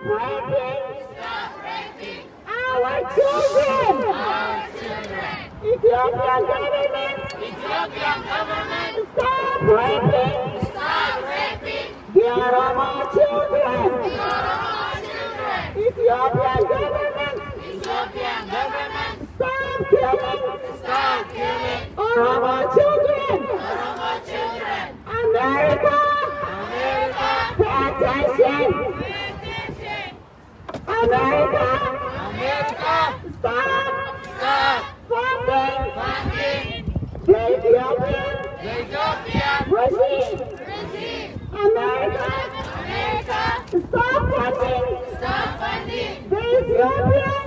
raping our children. Ethiopian government, stop raping the Oromo children. Ethiopian government, stop killing Oromo children. America, pay attention. America, stop funding the Ethiopian regime. America, stop funding the Ethiopian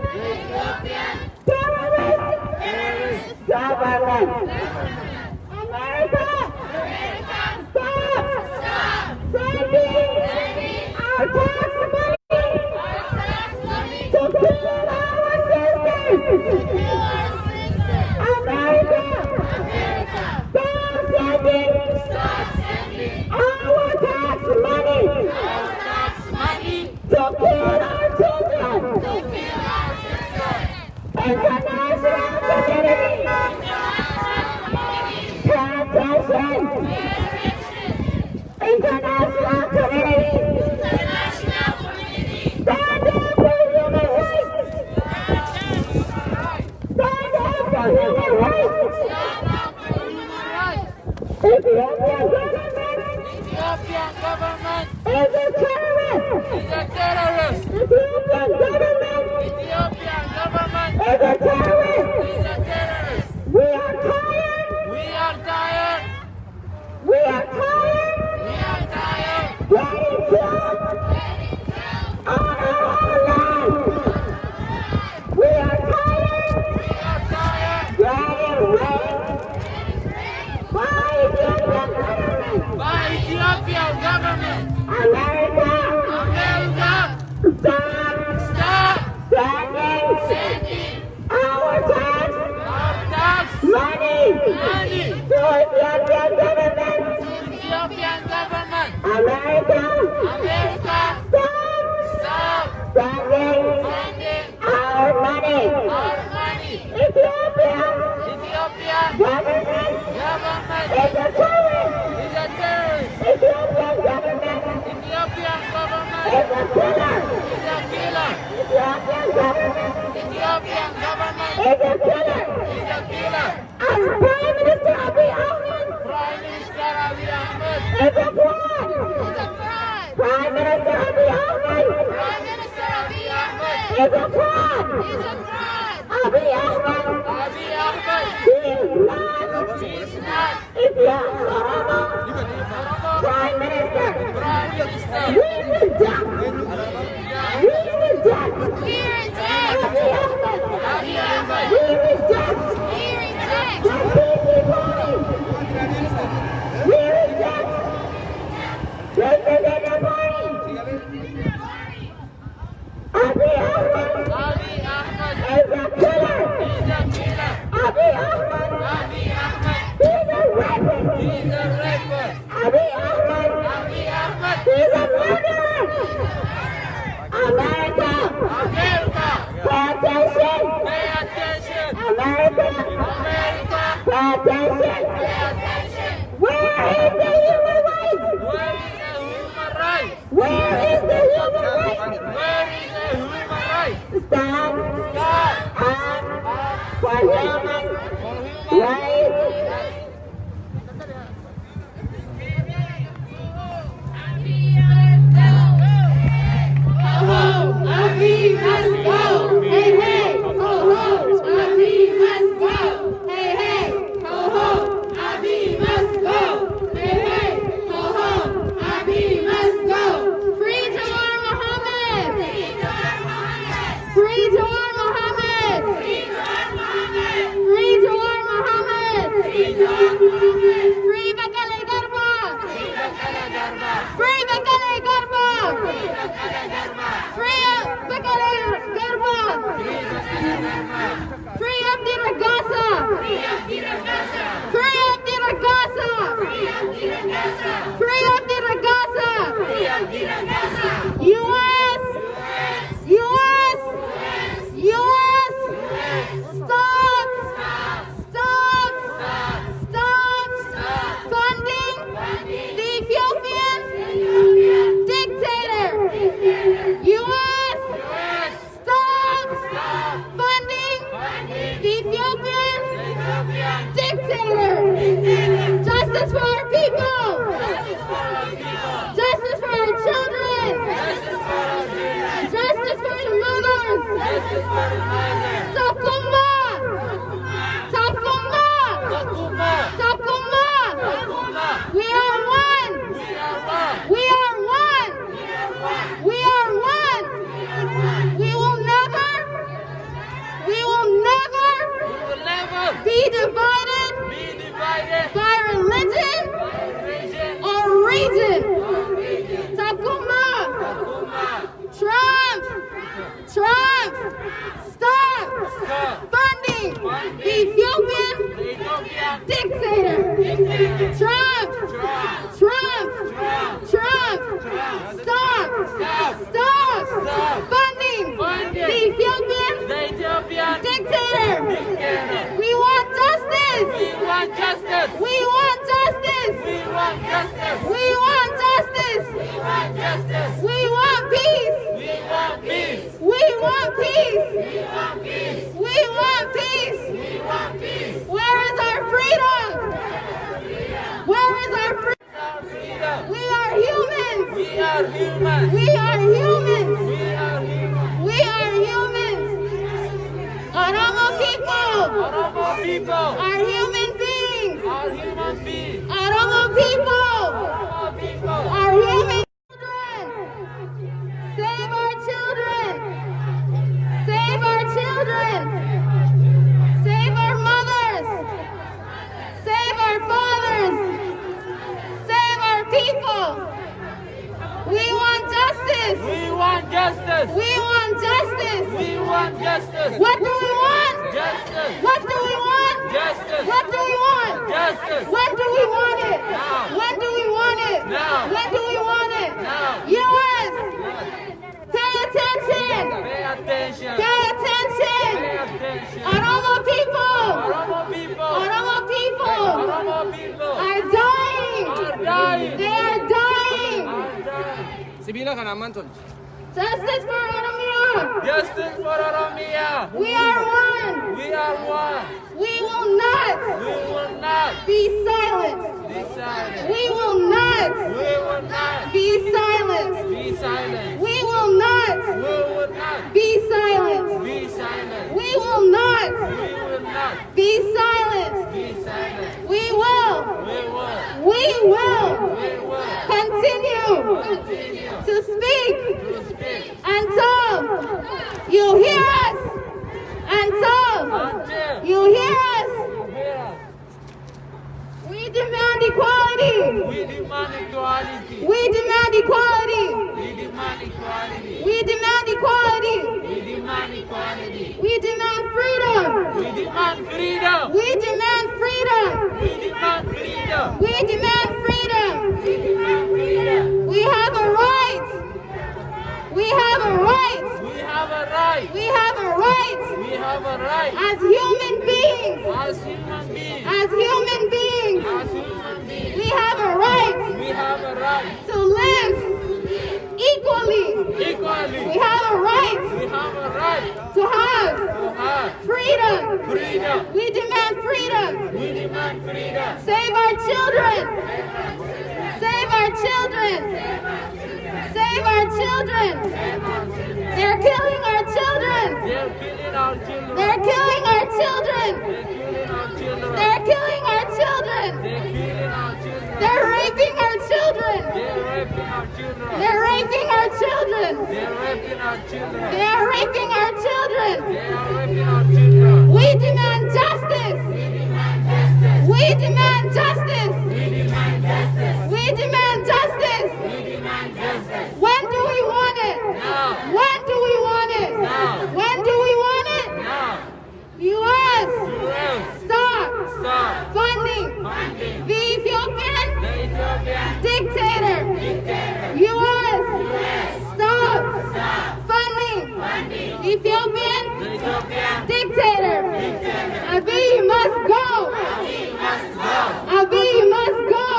terrorist government. America, stop sending our tax money to kill our sisters. America, stop sending our tax money to kill our children. International community, pay attention. International community, stand up for human rights. Stand up for human rights. Ethiopian government is a terrorist. Ethiopian government is a terrorist. We are tired. Getting killed on our own land. We are tired. Getting raped by Ethiopian government. America, stop sending our tax money to Ethiopian government. America, stop sending our money. Ethiopian government is a terrorist. Ethiopian government is a killer. Ethiopian government is a killer. And Prime Minister Abiy Ahmed is a fraud. Prime Minister Abiy Ahmed is a fraud. Abiy Ahmed is not Ethiopian Prime Minister. We reject Abiy Ahmed. We reject the PP party. We reject the Hidagatuu party. Abiy Ahmed is a killer. Abiy Ahmed is a rapist. Abiy Ahmed is a murderer. America, pay attention. America, pay attention. Where is the human rights? Where is the human rights? Stand up for human rights. Abiy must go! Hey, hey! Ho, ho! Abiy must go! Hey, hey! Ho, ho! Abiy must go! Hey, hey! Ho, ho! Abiy must go! Free Jawar Mohammed! Free Jawar Mohammed! Free Jawar Mohammed! Free Bekele Garba! Free Bekele Garba! Free Bekele Garba! Free Abdi Ragasa! Free Abdi Ragasa! Free Abdi Ragasa! US! justice. We want justice. We want justice. We want justice. We want justice. We want peace. We want peace. We want peace. We want peace. We want peace. We want peace. Where is our freedom? Where is our freedom? We are humans. We are humans. We are humans. We are humans. We are humans. Oromo people. Oromo people. Are human beings. Are human beings. Oromo people. Oromo people. Are human children. Save our children. Save our children. Save our mothers. Save our fathers. Save our people. We want justice. We want justice. We want justice. We want justice. What do we want? Justice. What do we want? Justice. What do we want? Justice. When do we want it? Now. When do we want it? Now. When do we want it? Now. U.S. Pay attention. Pay attention. Pay attention. Pay attention. Oromo people. Oromo people. Oromo people. Oromo people are dying. Are dying. They are dying. Sibila ka naman, tol. Justice for Oromia. Justice for Oromia. We are one. We are one. We will not. We will not be silenced. be silent. We will not. We will not be silenced. be silent. We will not. We will not be silenced. be silent. We will not. We will not be silenced. be silent. We will. We will. We will. We will Continue continue to speak to speak until you hear us. Until until you hear us. you hear us. We demand equality. We demand equality. We demand equality. We demand equality. We demand equality. We demand equality. We demand freedom. We demand freedom. We demand freedom. We demand freedom. We demand freedom. We demand freedom. We have a right. We have a right. We have a right. We have a right We have a right as human beings. as human beings. As human beings. As human beings. We have a right We have a right to live equally. equally. We have a right We have a right to have to have freedom. freedom. We demand freedom. We demand freedom. Save our children. Save our children. Save our children. They're killing our children. They're killing our children. They're killing our children. They're killing our children. They're killing our children. They're killing our children. They're raping our children. They're raping our children. They're raping our children. They're raping our children. They are raping our children. They are raping our children. We demand justice. We demand justice. We demand justice. We demand justice. We demand justice. We demand justice. When do we want it? Now. When do we want it? Now. When do we want it? Now. U.S. U.S. Stop Stop funding funding the Ethiopian the Ethiopian dictator. dictator. U.S. Stop funding Funding Ethiopian the Ethiopian dictator. Abiy must go. must go.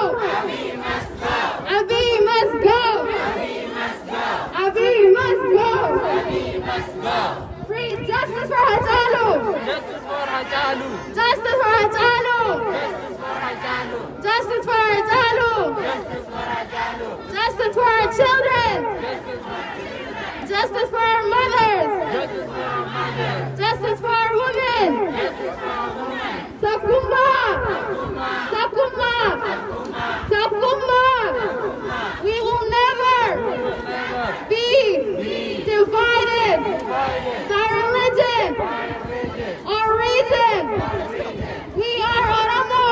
Abiy must go. Abiy must go. Abiy must go. Must go. Free justice for Hachalu. Justice for Hachalu. Justice for Hachalu. Justice for Hachalu. Justice for Hachalu. Justice Justice for Hachalu. for our children. Justice for children. Justice for our mothers. Justice for our mothers. Justice for our women. Justice for our women. Takuma. Takuma. Takuma. We will never Never be divided by religion or region. We are Oromo.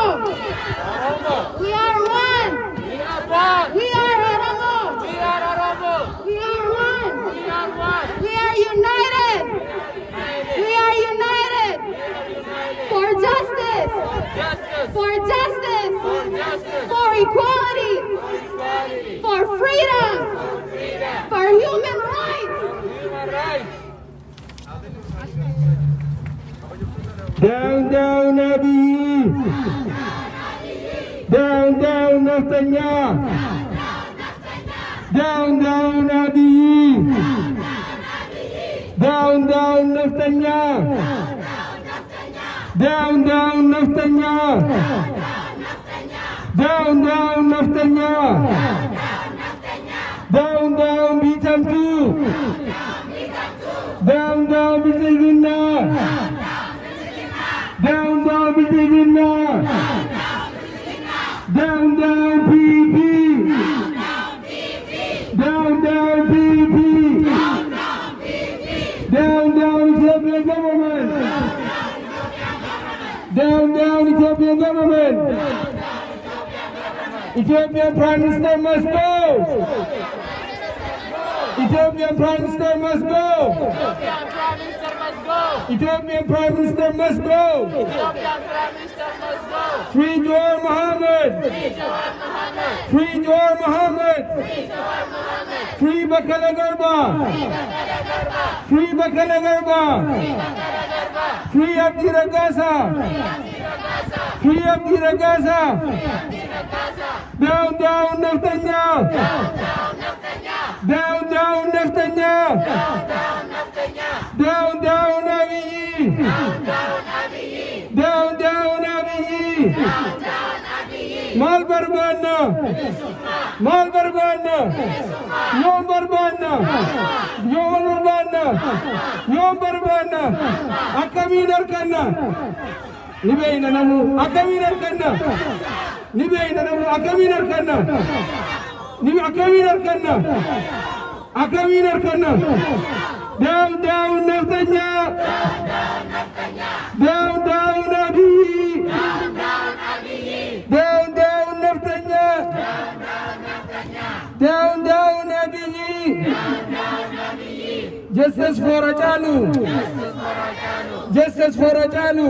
We are one. We are one. We are Oromo. We are Oromo. We are one. We are one. We are united. We are united for justice. Justice. For justice. For justice. For equality. Equality. For freedom. Freedom. For human rights. Human rights. Down, down, Nabi! Down, down, naftanya. Down, down, Abiy. Down, down, naftanya. Down, down, naftanya. Down, down, naftanya. Down, down, bitamtu. Down, down, bitigina. Down, down, bitigina. Down, down, PP. Down, down, PP. Down, down, Ethiopian government. Down, down, Ethiopian government. Ethiopian Prime Minister must go. Ethiopian Prime Minister must go. Ethiopian Prime Minister must go. Free Jawar Mohammed. Free Jawar Mohammed. Free Bakala Garba. Free Bakala Garba. Free Abdi Ragasa. Free Abdi Ragasa. Down, down, Naftanya. Down, down, Naftanya. Down, down, Abiy. Down, down, Abiy. Mal barbanna. Mal barbanna. Yom barbanna. Yom barbanna. Yom barbanna. Akamin arkanna. Nibeina namu akamin arkanna. Nibeina namu akamin arkanna. Nibe akamin arkanna. Akamin arkanna. Down, down, Naftanya. Down, down, Abiy. Down, down, Naftanya. Down, down, Abiy. Justice for Ajalu. Justice for Ajalu.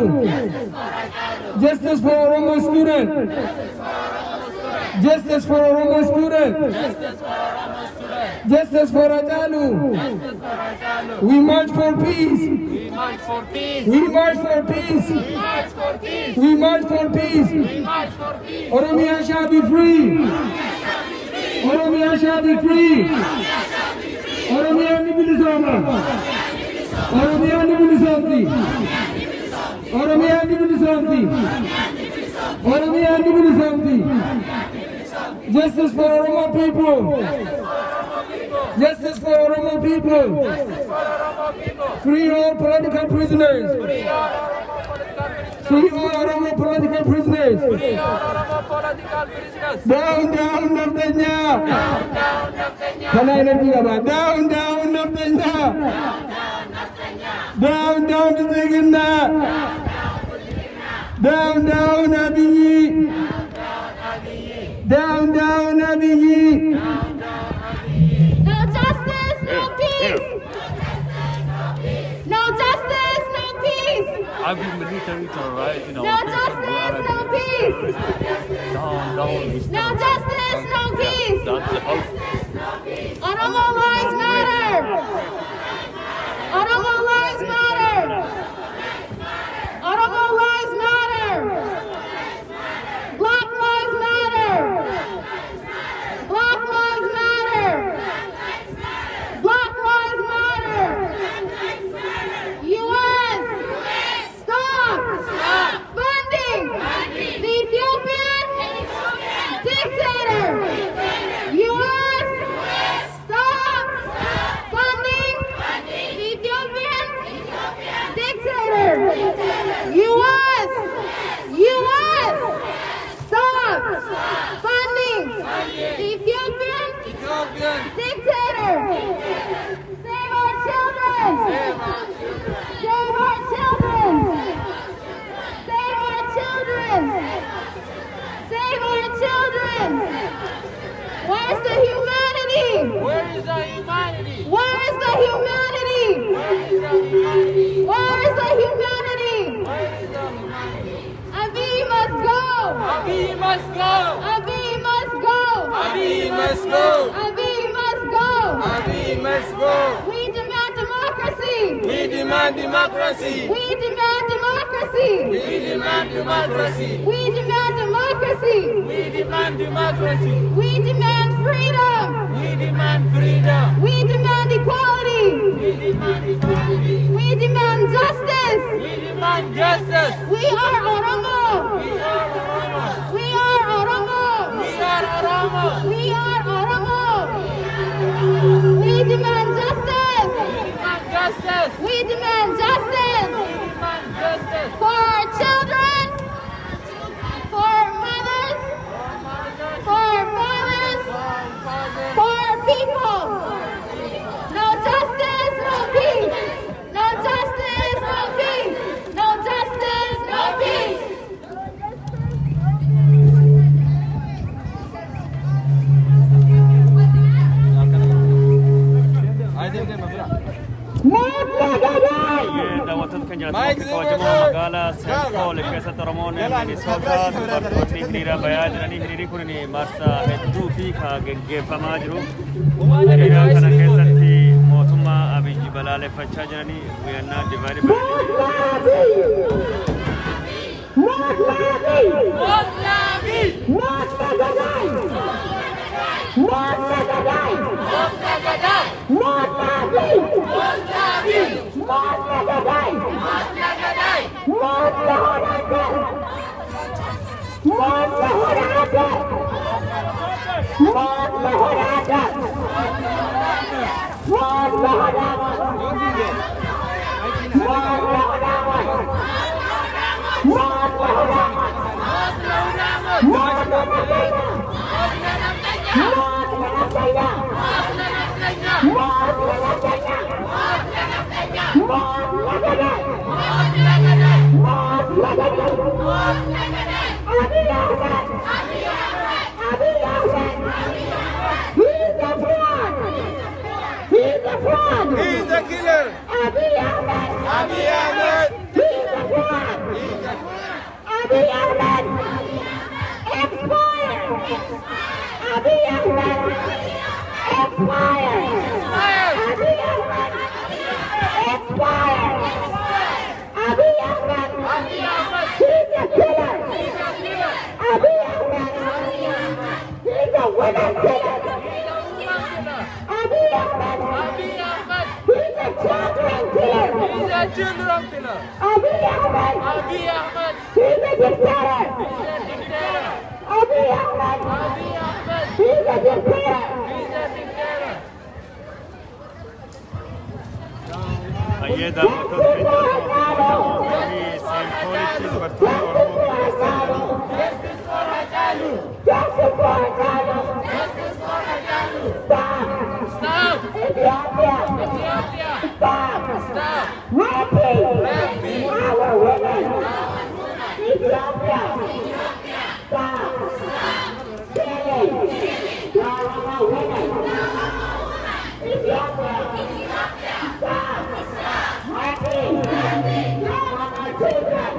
Justice for Oromo student. Justice for Oromo student. Justice for Ajalu. We march for peace. We march for peace. We march for peace. We march for peace. We march for peace. We march for peace. Oromia shall be free. Oromia shall be free. Oromia ni bilisoma. Oromia ni bilisomti. Oromia ni bilisomti. Oromia ni bilisomti. Justice for Oromo people. Justice for Oromo people. Free all political prisoners. Free all Oromo political prisoners. Down, down, Naftanya. Can I let you about down, down, Naftanya. Down, down, Tigina. Down, down, Abiy. Down, down, Abiy. No justice, no peace. No justice, no peace. I've been military to rise, No justice, no peace. down, No justice, no peace. That's the hope. Oromo lives matter. Oromo lives matter. Oromo lives matter. Black lives matter. Black lives matter. Black lives matter. U.S. Stop funding the Ethiopian dictator. U.S. Stop funding the Ethiopian dictator. U.S. Stop funding the Ethiopian dictator. Save our children. Save our children. Save our children. Save our children. Where's the humanity? Where is the humanity? Where is the humanity? Where is the humanity? Abiy must go. Abiy must go. Abiy must go. Abiy must go. Abiy must go. Abiy must go. We demand democracy. We demand democracy. We demand democracy. democracy. We demand democracy. We demand democracy. We demand democracy. We demand freedom. We demand freedom. We demand equality. We demand equality. We demand justice. We demand justice. We are Oromo. We are Oromo. We are Oromo. We are Oromo. We are Oromo. We demand justice. We demand justice. We demand justice We demand justice. for our children, for our mothers, for our fathers, for our people. No justice, no peace. No justice, no peace. No justice, no peace. ये दावतन kan jiraatu kabajamoo magaalaa Seentoo keessatti Oromoon Minisootaa dubartoonni hiriira bayaa jiranii hiriirri kun marsaa hedduu fi geggeeffamaa jiru. Hiriira kana keessatti mootummaa Abiyyi balaaleffachaa jiranii guyyannaa divaayidii He's the killer. Abiy Ahmed. He's the fraud. Abiy Ahmed. Expired. Abiy Ahmed. Expired. Abiy Ahmed. Expired. Abiy Ahmed. He's a killer. Abiy Ahmed. He's a women killer. Abiy Ahmed. He's a children killer. He's a children killer. Abiy Ahmed. Abiy Ahmed. He's a dictator. He's a dictator. Abiy Ahmed. Abiy Ahmed. He's a dictator. He's a dictator. ये दावतन kan jiraatu kabajamoo Seentootti dubartoonni Oromoo Justice for Hachalu. Justice for Hachalu. Justice for Hachalu. Stop. Stop. Ethiopia. Ethiopia. Stop. Stop. Raping our women. Ethiopia. Stop. Killing our women. Ethiopia. Stop. Raping our children.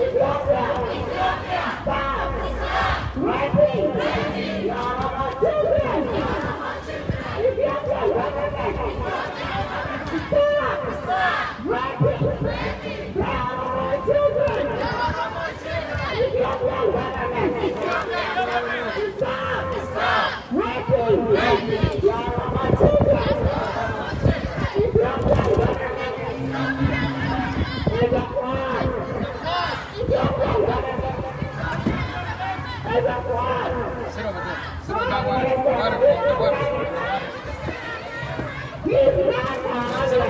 Ethiopia. Stop. Raping our children. Ethiopia government. Stop. Raping our children. Ethiopia government. Stop. Raping our children. Ethiopia government is a fraud. Ethiopia government is a fraud. He's not honest.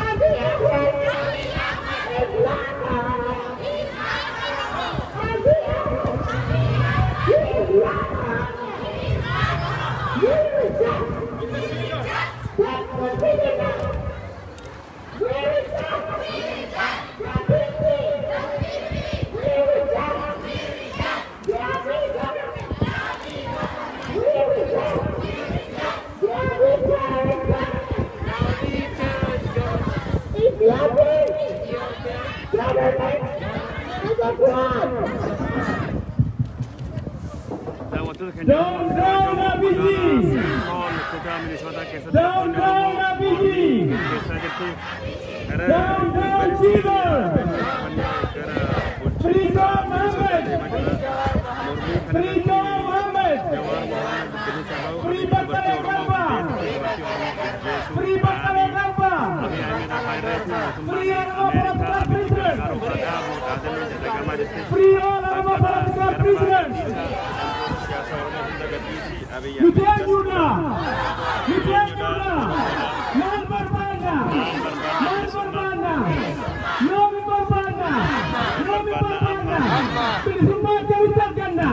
Abiy Ahmed is not honest. Abiy Ahmed is not honest. We reject that provision. We reject that defeat. We reject the Abiy government. We reject the Abiy terrorist government. Ethiopia government is a fraud. daawwattoota kan jiraatu kabajamoo magaalaa Seentoo kutaa Minisootaa keessatti dubartoonni Oromoo keessaa jirti. Down, down, Caesar! Frito Muhammad! Frito Muhammad! Free Bakale Kalpa! Free Bakale Kalpa! Free all political prisoners! Free all political prisoners! Yudian Yuna! Yudian Yuna! Man berbana! Man berbana! Nomi berbana! Nomi berbana! Bersumbat kawitan ganda!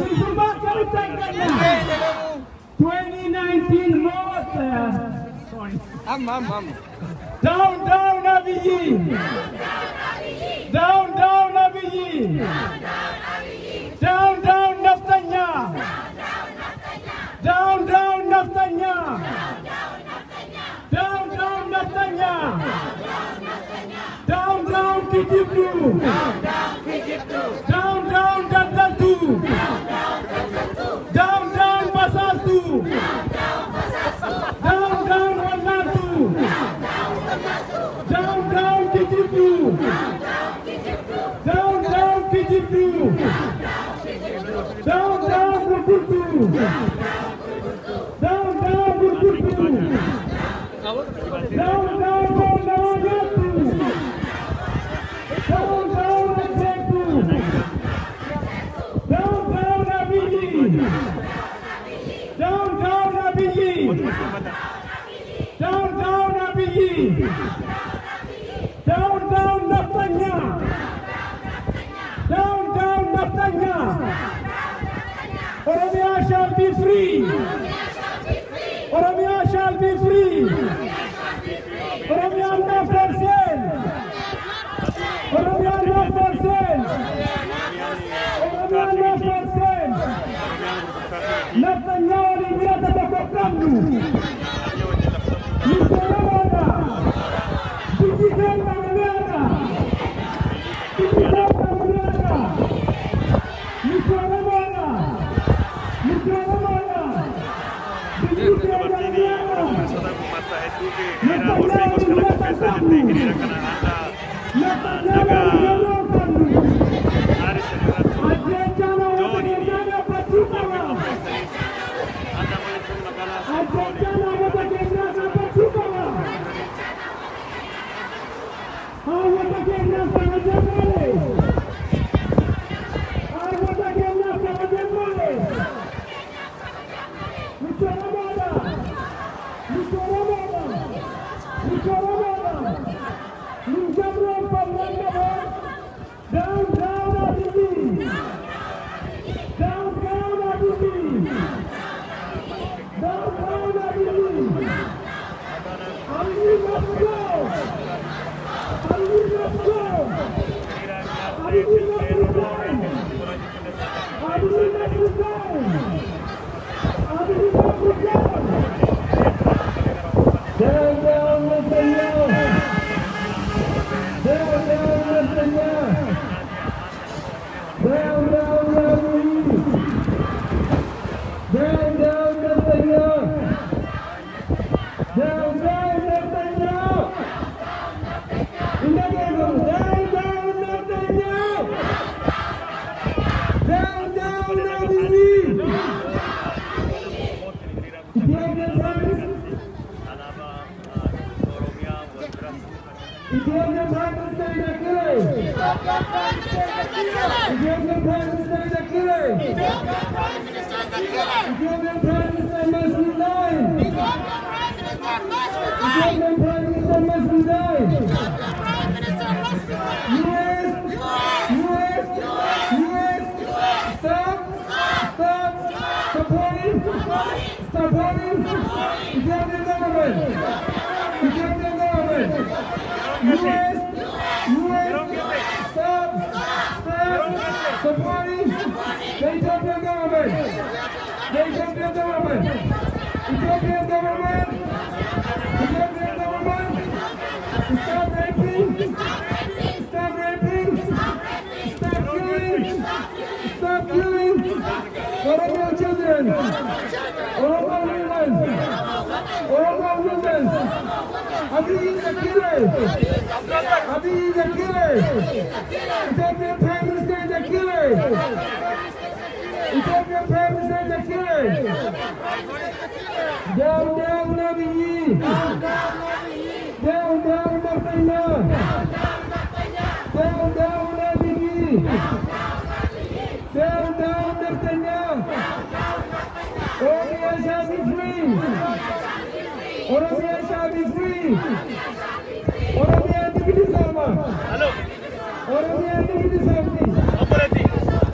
Bersumbat kawitan ganda! 2019 vote! Sorry. Down, down, Abiji! Down, down, Abiji! Down, down, Naftanya! Down, down, Naftanya! Down, down, Naftanya! Down, down, Kijibdu! Down, down, Dadatu! Down, down, Basatu! Down, down, Wanatu! Down, down, Kijibdu! Down, down, Kijibdu! Down, down, Burkutu! Down, down, Burkutu! Down, down, Nawagatu! Down, down, Execu! Down, down, Abiji! Down, down, Abiji! Down, down, Abiji! Down, down, Naftanya! Down, down, Naftanya! Oromia shall be free! Oromia shall be free! Oromia no for sale! Oromia no for sale! Oromia no for sale! Naftanya walivyata takokamnu! Nikoromana! Digital Mamulana! Digital Mamulana! Nikoromana! Nikoromana! Digital Down, down, Abiji! Down, down, Abiji! Down, down, Abiji! Abiji must go! Abiji must go! Abiji must resign! Abiji must resign! Abiji must resign! Down, down, Naftanya! Down, down, Naftanya! Down, down, Abiji! Down, down, Naftanya! Down, down, Naftanya! Hidagatuu! Down, down, Naftanya! Down, down, Abiji! Ethiopian Prime Ethiopian Prime Minister is a killer! Ethiopian Prime Minister is a killer! Ethiopian Prime Minister is a killer! Ethiopian Prime Minister must resign! Ethiopian Prime Minister must resign! Ethiopian Prime Minister must resign! Ethiopian Prime Minister must resign! US! Stop! Supporting Ethiopian government! Ethiopian government! US! Stop! Supporting the Ethiopian government! The Ethiopian government! Ethiopian government! Ethiopian government! Stop raping! Stop raping! Stop killing! Stop killing! Oromo children! Oromo women! Oromo women! Abiy is a killer. Abiy is a killer. Ethiopian Prime Minister is a killer. Ethiopian Prime Minister is a killer. Down, down, Abiy. Down, down, Naftanya. Down, down, Abiy. Down, down, Naftanya. Oromia shall be free. Oromia shall be free. Oromia dignity sama. Hello. Oromia dignity samti. Operating.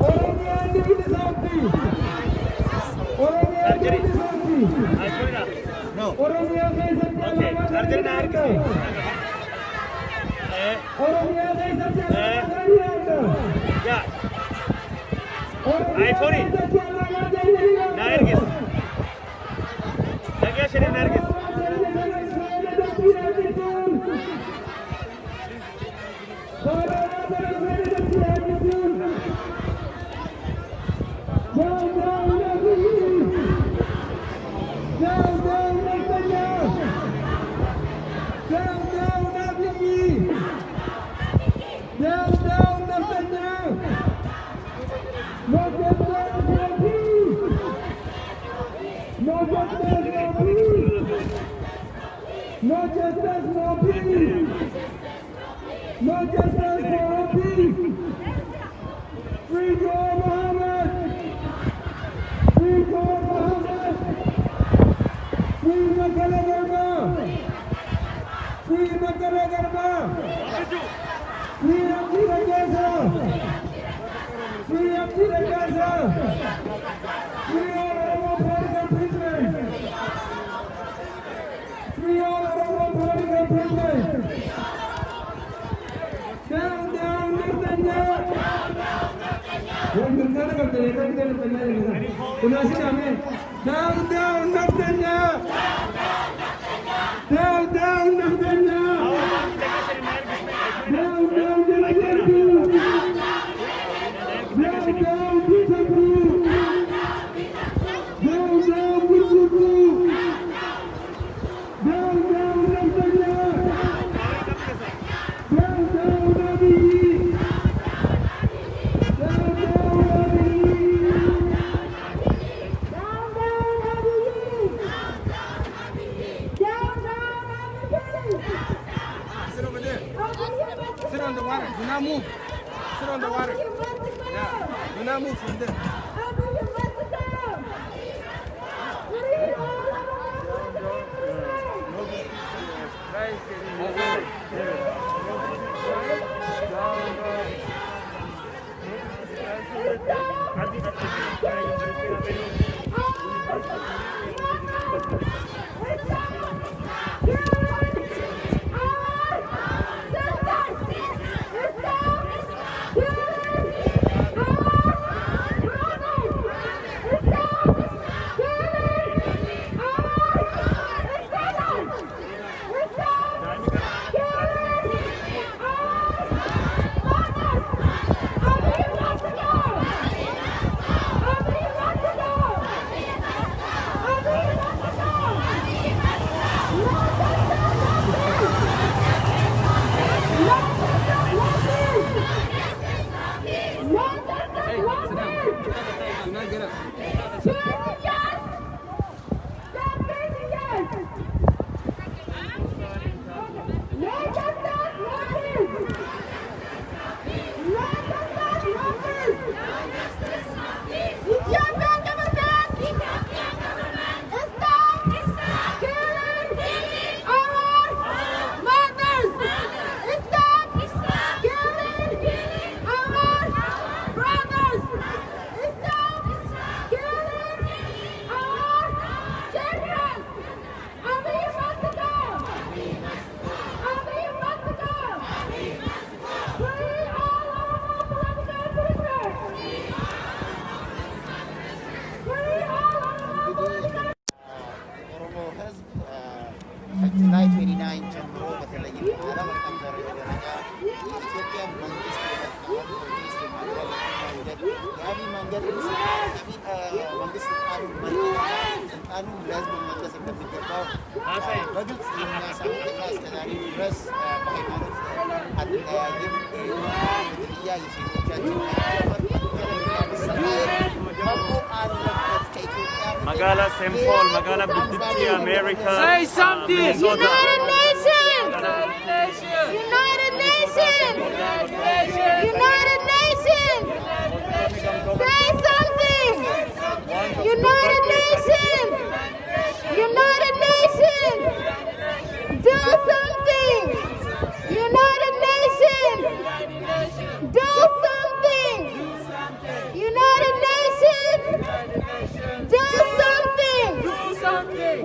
Oromia dignity samti. Oromia dignity samti. No. Oromia ke satya Okay. Surgery na nama. Oromia ke satya nama. Yeah. iPhone. Nargis. Lagya Sharif Nargis. No justice, no peace. No justice, no peace. Free Joe Muhammad. Free Joe Muhammad. Free Makala Garba. Free Makala Garba. Free Abdul Gaza. Free Abdul Gaza. Free all Oromo political prisoners. Free all Oromo political prisoners. Down, down, Naftanya. Yang benar kata dia kan kita tanya dia. Kunasi kami. Down, down, Naftanya. Down, down, Naftanya. Down, down, Naftanya. Down, down, Naftanya. Down, down, Naftanya. Down, down, Naftanya. Down, down, Abiy. Down, down, Abiy. Down, down, Abiy. Down, down, Abiy. Sit over there. Abiy, Sit on the water. Do not move. Sit on the water. Yeah. Do not move from there. Abiy, let us go. Free all of Do not get up. ከጁላይ 29 ጀምሮ በተለይም በዓለም አቀፍ ደረጃ የኢትዮጵያ መንግስት የአብይ መንገድ መንግስት ስልጣኑን ለህዝብ መመለስ እንደሚገባው በግልጽ የሚያሳውቅና እስከዛሬ ድረስ በሃይማኖት አለያየም ግድያ የሴቶቻችን መቆም አለበት ከኢትዮጵያ Magala St. Paul, Magala Buddhiti, America, Say something. Minnesota. United Nations! United Nations! United Nations! Say something! United Nations! United Nations! Do something! United Nations! Do something! United Nations! Do something!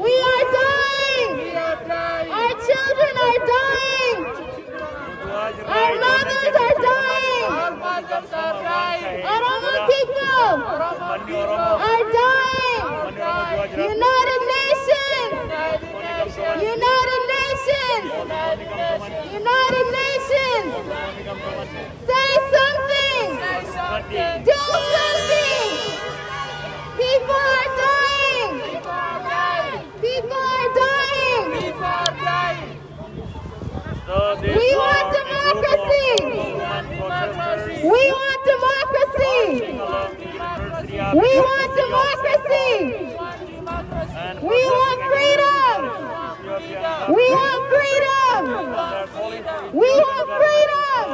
We are dying! Our children are dying! Our mothers are dying! Oromo people are dying! United Nations! United Nations! United Nations! Say something! Do something! People are dying! People are dying! So these We are want a group of democracy! women protesters We want democracy! along the University of We want democracy! and We want freedom! We want freedom! We want freedom!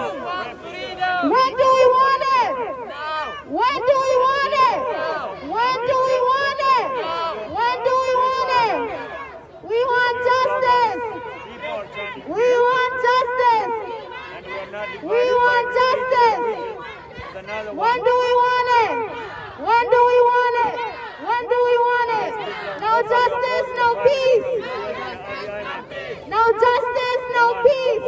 When do we want it? When do we want it? When do we want it? When do we want it? We want justice! We want justice! We want justice! When do we want it? When do we want it? When do we want it? No justice, no peace! No justice, no peace!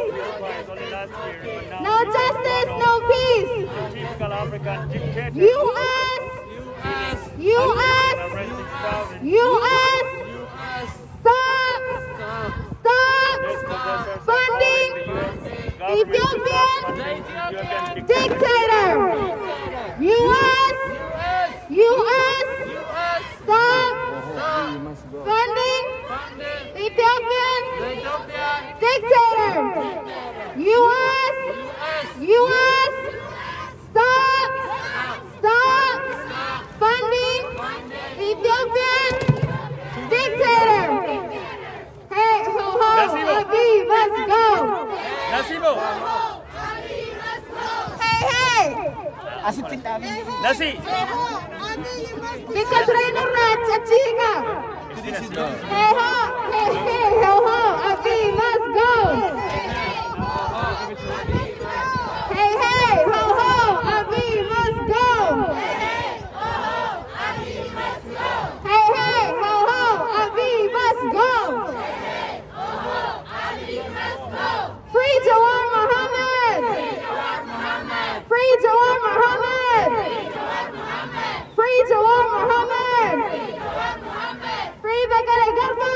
No justice, no peace! typical African dictator U.S. U.S. U.S. Stop! Stop funding Ethiopian dictator! U.S. U.S. Stop funding Ethiopian dictator! U.S. U.S. Stop funding Ethiopian dictator! Hey, ho, ho, Abiy, let's go! Nasibo Hey, hey! Asitin namin Nasi Because Rainer Rats, a chica! Hey, ho, hey, hey, ho, ho, Abiy, let's go! Hey, hey, ho, ho, Abiy, let's go! Hey, hey, ho, ho, Abiy, let's go! Free Jawar Mohammed! Free Jawar Mohammed! Free Jawar Mohammed! Free Bekele Garba!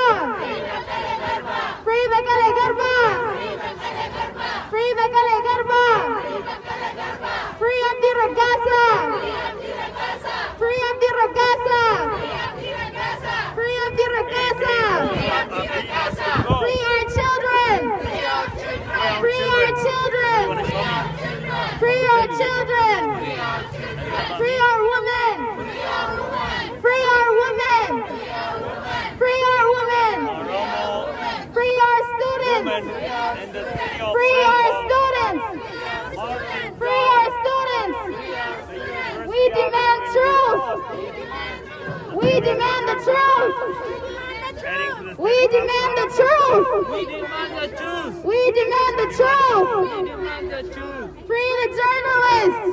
Free Bekele Garba! Free Bekele Garba! Free Abdi Ragasa! Free Abdi Ragasa! Free Abdi Ragasa! Free our children! Free our children! Free our children! Free our women! Free our women! Free our women! Free our students! in the city of Free St. our Paul, students! marching Free our students! We demand truth! We demand the truth! heading to the We demand the truth! We demand the truth! Free the journalists!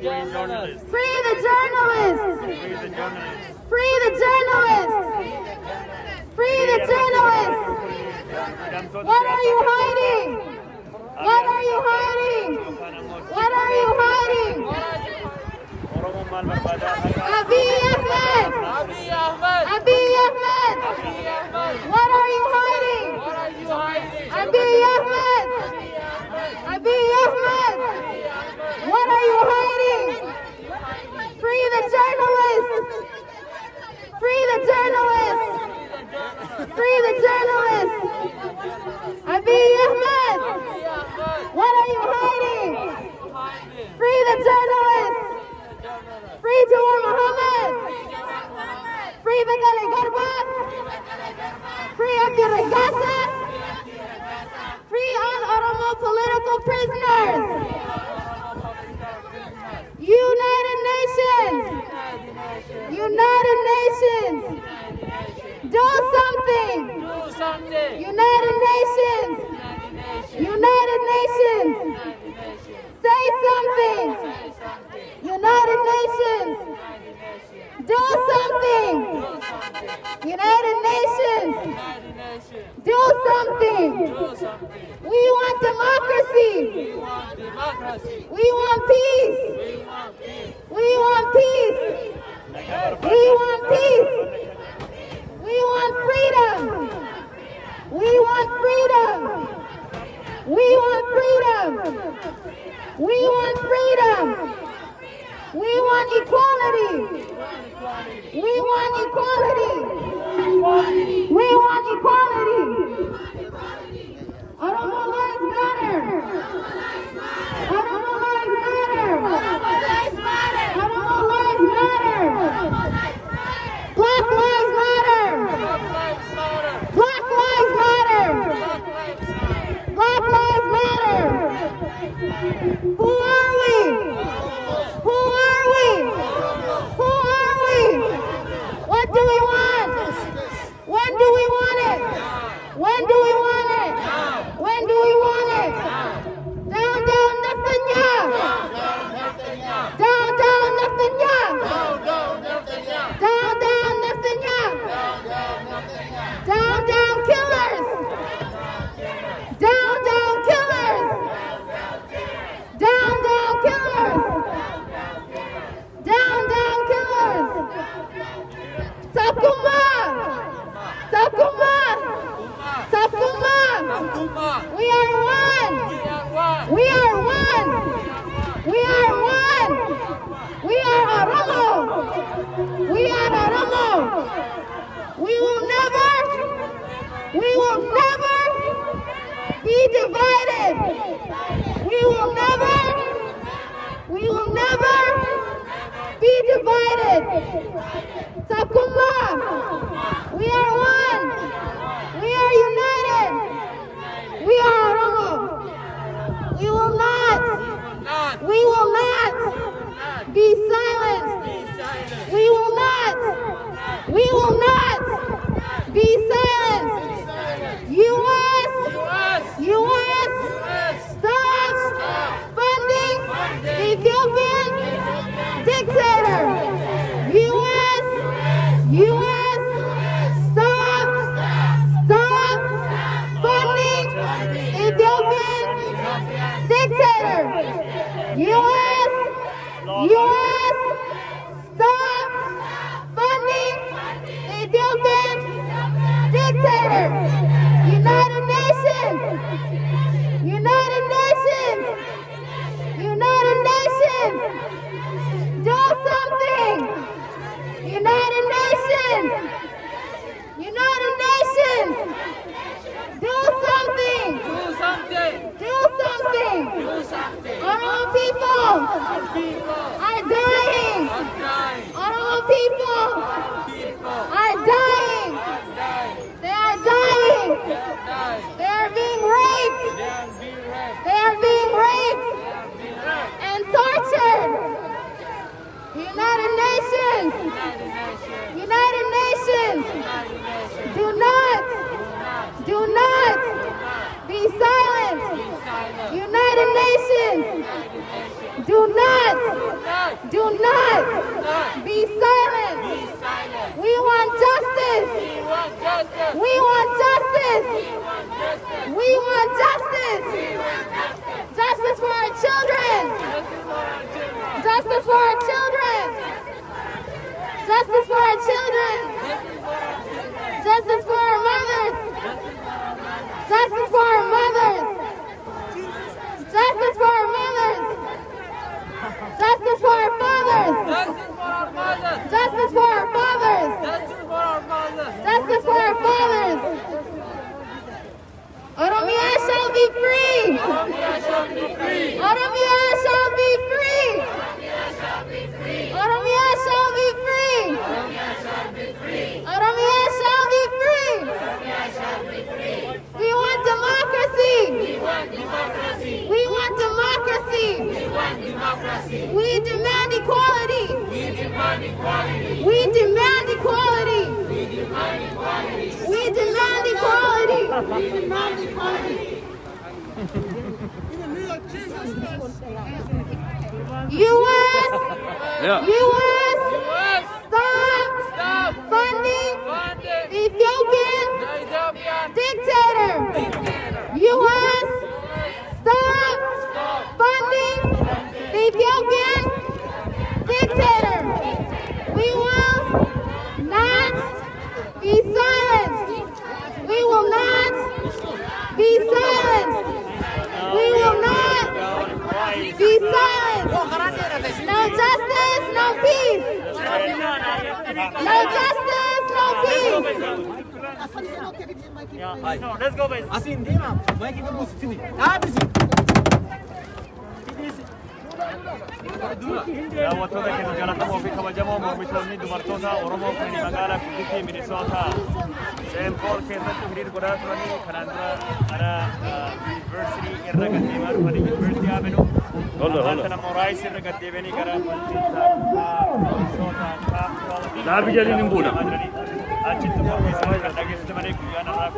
journalists. Free the journalists! Free the journalists. Free the journalists! Free the journalists! What are you hiding? What are you hiding? What are you hiding? Oromo mal barbada. Abiy Ahmed! Abiy Ahmed! What are you hiding? Abiy Ahmed! Abiy Ahmed! What are you hiding? Free the journalists! Free the journalists! Free Free the journalist. Abiy Ahmed. What are you hiding? Free the journalist. Free Jawar Mohammed. Free Begale Garba. Free Abdul Regasa. Free all Oromo political prisoners. United Nations. United Nations. Do something. United Nations. United Nations. Say something. United Nations. Do something. United Nations. Do something. We want democracy. We want peace. We want peace. We want peace. We want freedom. We want freedom. We want freedom. We want freedom. We want equality. We want equality. We want equality. Oromo lives matter. Oromo lives matter. Oromo lives matter. Black lives matter. Black lives matter. Black lives matter. Who are we? Who are we? Who are we? What do we want? When do we want it? When do we want it? When do we want it? Down, down, Netanyahu. Down, down, Netanyahu. Down, down, Netanyahu. Down, down, killers. Down, down, killers. Down, down, killers. Down, down, killers. Sabkumba. Sabkumba. Sabkumba. We are one. We are one. We are one. We are Oromo. We are Oromo. We will never be divided. We will never be divided. Sabkumba. We are one. We are united. We are Oromo. We will not be silenced. We will not be silenced. U.S. Stop funding Ethiopian dictator. U.S. Stop funding Ethiopian dictator. U.S. Stop funding Ethiopian dictator. United Nations. United Nations. United Nations. Do something. United Nations. United Nations. Do something. Do something. Oromo people are dying. Oromo people are dying. They are dying. They are being raped. They are being raped and tortured. United Nations. United Nations. Do not be silent. United Nations. Do not be silent. We want justice. We want justice. We want justice. Justice for our children. Justice for our children. Justice for our children. Justice for our mothers. Justice for our mothers. Justice for our mothers. Justice for our fathers. Justice for our fathers. Justice for our fathers. Oromia shall be free. Oromia shall be free. Oromia shall be free. We want democracy. We want democracy. We demand equality. We demand equality. We demand equality. U.S. U.S. Stop funding Ethiopian dictator. U.S. Stop funding Ethiopian dictator. We will not be silenced. We will not be silenced. We will not be silenced. No justice, no peace. No justice, no peace. No, let's go, guys. daawwattoota keenya jaallatamoo fi kabajamoo mormitoonni dubartoota Oromoo kan magaalaa Kukitii Minisoota Saint Paul keessatti hiriira godhaa turanii kanaan dura gara yuunivarsiitii irra gaddeemaa dhufanii yuunivarsiitii Avenuu kana Moraayis irra gaddeebianii gara Minisoota Dhaabii jaliin hin buuna achitti mormii isaanii kan dhageessisamanii guyyaan irraa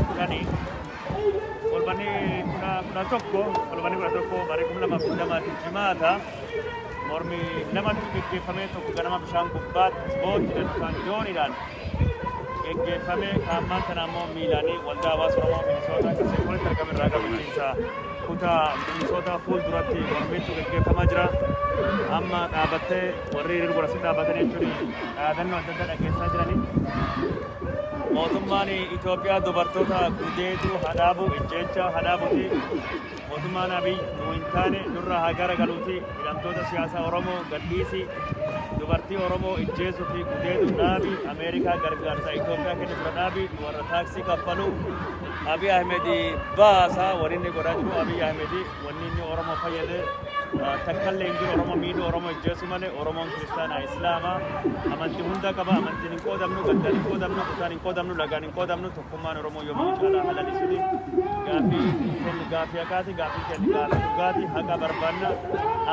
kudhanii Kolbani kuna tokko bari kumla mafundama tijimata mormi nama geggeeffame tokko ganama bishaan gubbaat booti kan jooniidhaan geggeeffame kaammaan kana ammoo miilaanii waldaa hawaasa Oromoo Minisoota keessatti walitti argame irraa qabachiisa kutaa Minisoota fuulduratti mormiitu geggeeffamaa jira amma dhaabattee warri hiriira godhanii dhaabatanii jechuun dhaadannoo adda addaa dhageessaa jiranii mootummaan Itoophiyaa dubartoota gudeetu hadhaabu ejjecha hadhaabuti mootummaan Abiy nuwintaane nurra hagara galuuti hidhamtoota siyaasaa Oromoo gadhiisi dubartii Oromoo ejjeesuu fi gudeetu dhaabi Ameerikaa gargaarsa Itoophiyaa kennu dura dhaabi warra taaksii kaffalu Abiy Ahmed baasa warinni godhaa jiru Abiy Ahmed wanni inni Oromoo fayyade takkaillee hin jiru Oromoo miidhu Oromoo ejjeessu malee Oromoon kiristaanaa Islaamaa amantii hunda qaba amantiin hin qoodamnu gaddaan hin qoodamnu kutaan hin qoodamnu lagaan hin qoodamnu tokkummaan Oromoo yommuu caalaa halallisuuti gaafii haqaati gaafii kenni gaafii dhugaati haqa barbaanna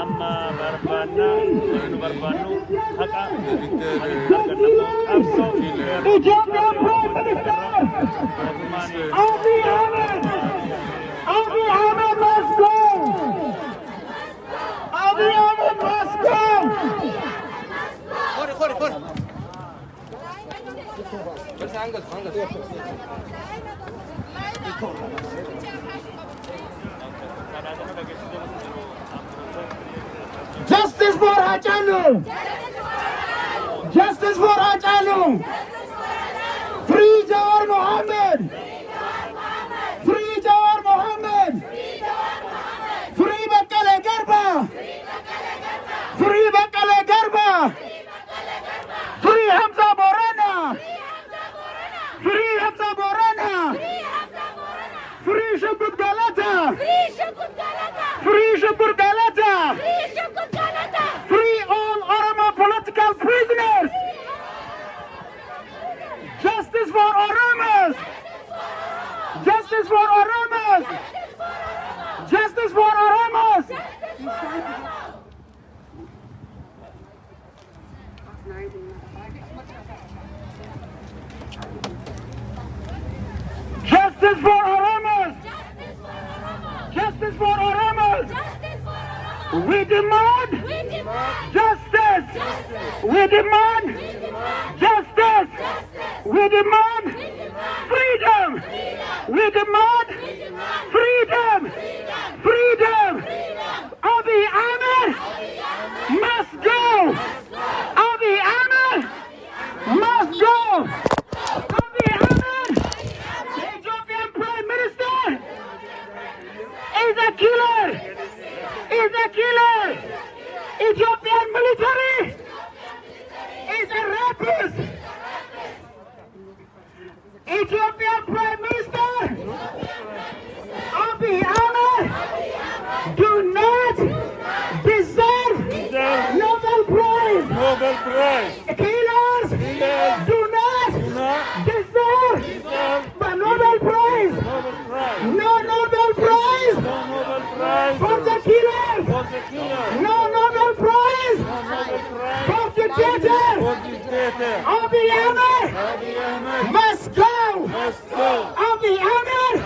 amma barbaanna nu barbaannu haqa argannamoo qabsoo Abiy Ahmed must go! Abiy Ahmed must go! Justice for Hachalu! Justice for Hachalu! Free Jawar Mohammed! Free Jawar Mohammed! Free Bakale Garba! Free Bakale Garba! Free Hamza Borana! Free Hamza Borana! Free Shukut Galata! Free Shukut Galata! Free all Oromo political prisoners! Justice for Oromos! Justice for Oromos! Justice for Oromos! Justice for Oromos! Justice for Oromos! We demand justice! We demand justice! We demand freedom! We demand freedom! Freedom! Abiy Ahmed must go! Abiy Ahmed must go! Abiy Ahmed, the Ethiopian Prime Minister, is a killer! Is a killer! Ethiopian military is a rapist! Ethiopian Prime Minister Abiy Ahmed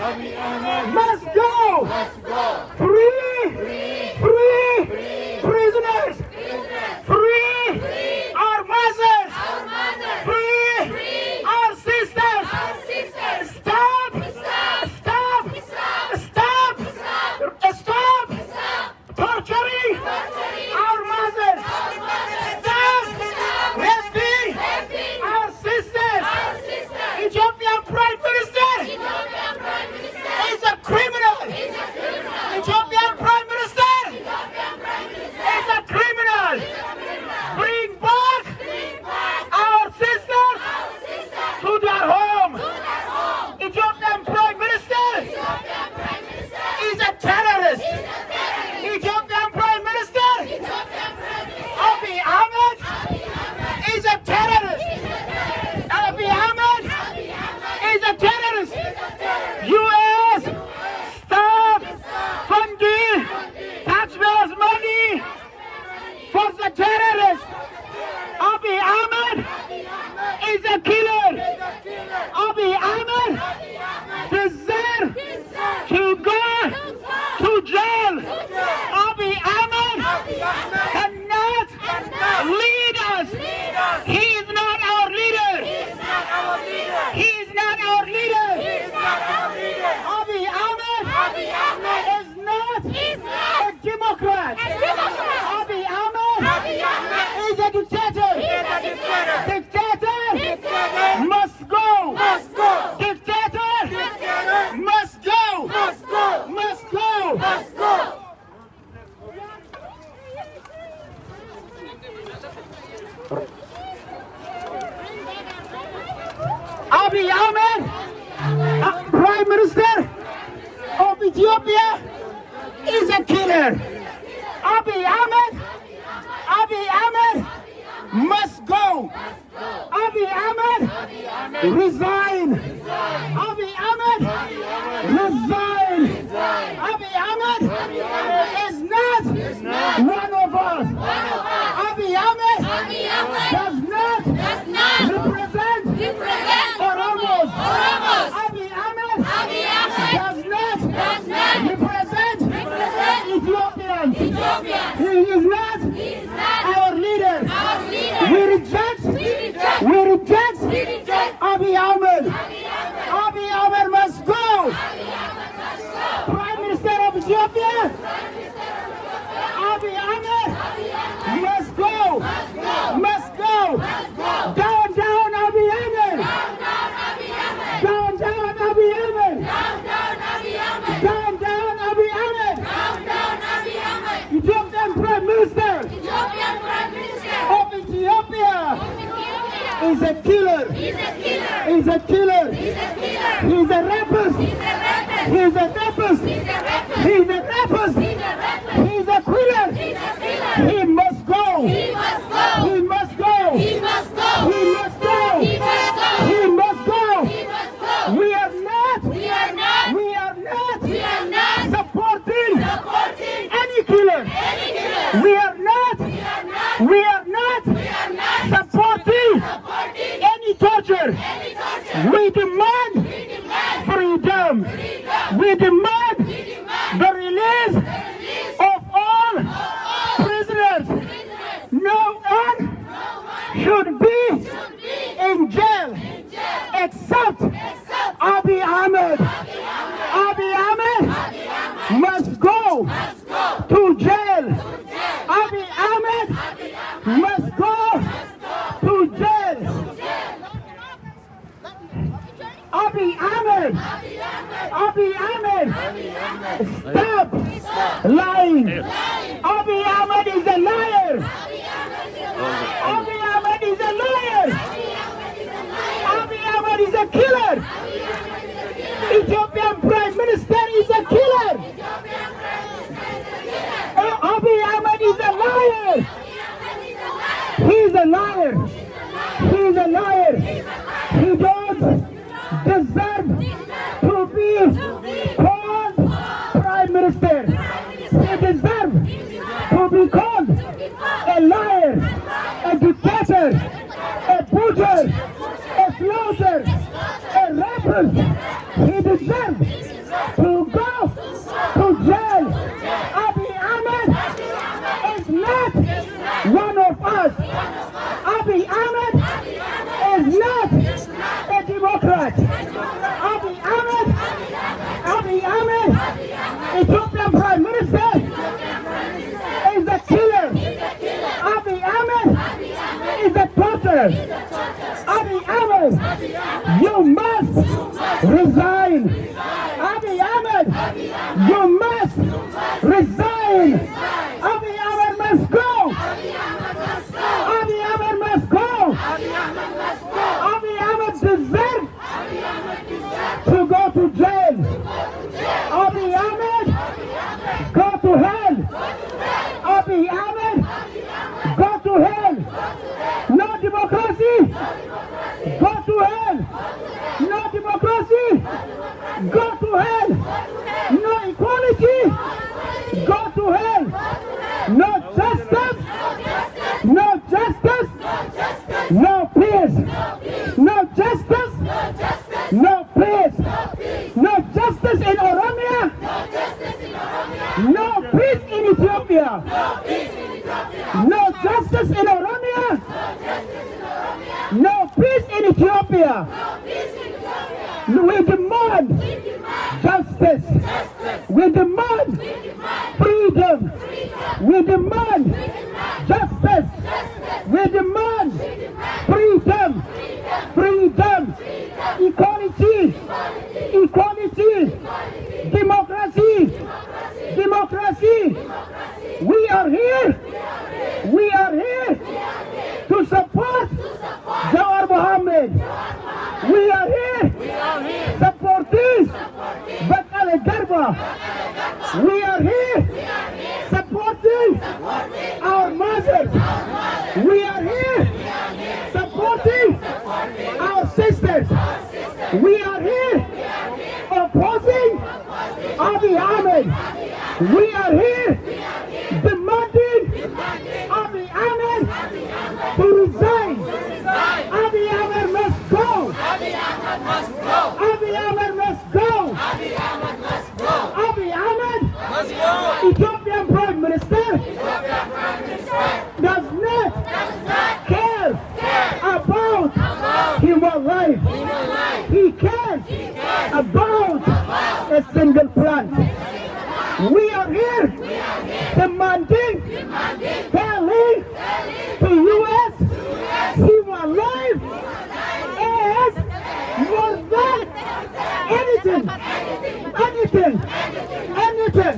must go. Free prisoners. Free our mothers. Free our sisters. Stop torturing our mothers. Stop raping our sisters. Ethiopian Prime Minister is a criminal. Ethiopian Prime Minister is a criminal. Bring back our sisters to their home. Ethiopian Prime Minister is a terrorist. Ethiopian Prime Minister Abiy Ahmed is a terrorist. Abiy Ahmed is a terrorist. U.S. stop funding taxpayers' money for the terrorists. Abiy Ahmed is a killer. Abiy Ahmed deserves to go to jail. Abiy Ahmed cannot lead us. He is not our leader. He is not our leader. Abiy Ahmed is not a Democrat. Abiy Ahmed is a dictator. Dictator must go. Dictator must go. Must go. Abiy Ahmed, Prime Minister of Ethiopia, is a killer. Abiy Ahmed must go. Abiy Ahmed resign. Abiy Ahmed resign. Abiy Ahmed is not one of us. Abiy Ahmed does not represent Oromos. Abiy Ahmed does not represent Ethiopians. He is not our leader. We reject Abiy Ahmed. Abiy Ahmed must go. Prime Minister of Ethiopia, Abiy Ahmed must go. Must go. Down Abiy Ahmed. Down Abiy Ahmed. Down Abiy Ahmed. Ethiopian Prime Minister of Ethiopia is a killer. He's a killer. He's a rapist. He's a rapist. He's a rapist. He's a killer. He must go. He must go. He must go. He must go. We are not supporting any killer. We are not supporting any torture. We demand freedom. We demand the release of all prisoners. No one should be in jail except Abiy Ahmed. Abiy Ahmed must go to jail. Abiy Ahmed must go to jail. Abiy Ahmed, stop lying. Abiy Ahmed is a liar. Abiy Ahmed is a liar. Abiy Ahmed is a killer. Ethiopian Prime Minister is a killer. Abiy Ahmed is a liar. He's a liar. He's a liar. He don't deserve to be called Prime Minister. He deserves to be called a liar, a dictator, a butcher, a slaughter, a rapist. He deserves resign. Abiy Ahmed, you must resign. Abiy Ahmed must go. Abiy Ahmed must go. Abiy Ahmed deserves to go to jail. Abiy Ahmed, go to hell. Abiy Ahmed, go to hell. No democracy, go to hell. No democracy, go to hell. No equality, go to hell. No justice, no justice, no peace. No justice, no peace. No justice in Oromia, no peace in Ethiopia. No justice in Oromia, no peace in Ethiopia. We demand justice. We demand freedom. We demand justice. We demand freedom. Freedom. Equality. Equality. Democracy. Democracy. We are here. We are here to support Jawar Mohammed. We are here supporting Bakale Garba. We are here supporting our mothers. We are here supporting our sisters. We are here opposing Abiy Ahmed. We are here demanding Abiy Ahmed to resign. Abiy Ahmed must go. Abiy Ahmed must go. Abiy Ahmed must go. Abiy Ahmed must go. Ethiopian Prime Minister does not care about human life. He cares about a single plant. We are here demanding telling to U.S. human life is more than anything. Anything. Anything.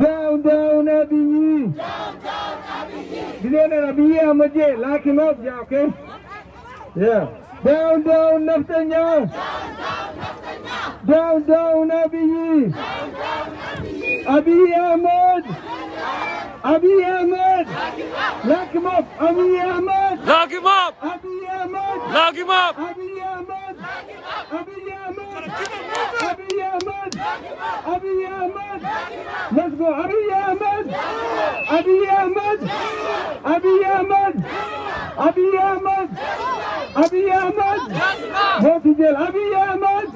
Down, down, Abiy. Down, Abiy Ahmed, lock him up, yeah, okay? Yeah. Down, down, Netanyahu. Down, down, Abiy. Abiy Ahmed. Abiy Ahmed. Lock him up. Abiy Ahmed. Lock him up! Abiy Ahmed. Lock him up! Abiy Ahmed. Abiy Ahmed. Abiy Ahmed. Abiy Ahmed. Let's go. Abiy Ahmed. Abiy Ahmed. Abiy Ahmed. Abiy Ahmed. Abiy Ahmed. Go to jail. Abiy Ahmed.